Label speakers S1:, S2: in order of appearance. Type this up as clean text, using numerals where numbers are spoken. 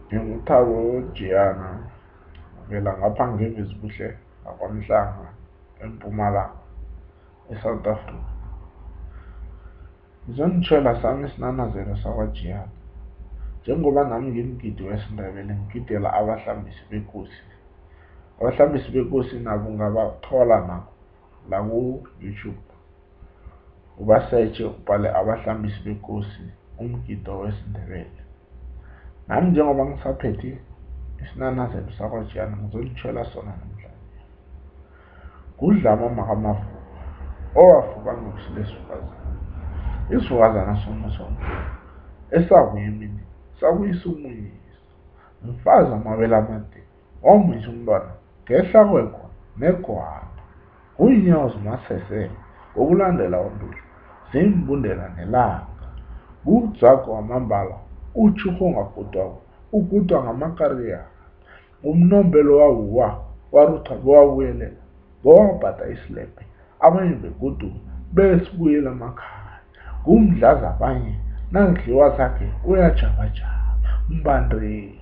S1: NginguThabo Jiyana, ngivela ngapha ngeVisbuhle akwaMhlanga eMpumalanga eSouth Africa. Ngizonitshela sami isinanazelo sakwaJiyana. Njengoba nami ngimgidi wesiNdebele ngigidela abahlambisi benkosi. Abahlambisi benkosi nabo ungabathola nabo la ku-YouTube. Ubasetshe ubhale abahlambisi benkosi umgido wesiNdebele. Nami njengoba ngisaphethe isinanazelo sakwaJiyana ngizonitshela sona namhlanje. Kudlama makamavuka owavuka ngokusilesifazane. Isifazane somusonke esabuya emini sakuyisa umuyisa. Umfazi amabele amade wamuyisa umntwana ngehla kwekona negwana. Kuyinyawo zimasesele ngokulandela uNtuli zimbundela nelanga. Udzago wamambala utshuho ngagudwako ugudwa ngamakariya. Umnombelo wawuwa warutha bewabuyelela bewabhada isilebhe. Abanye begoduka besibuyela emakhaya. Kumdlaza abanye nakudliwa zakhe uyajabajaba. Mbandreni.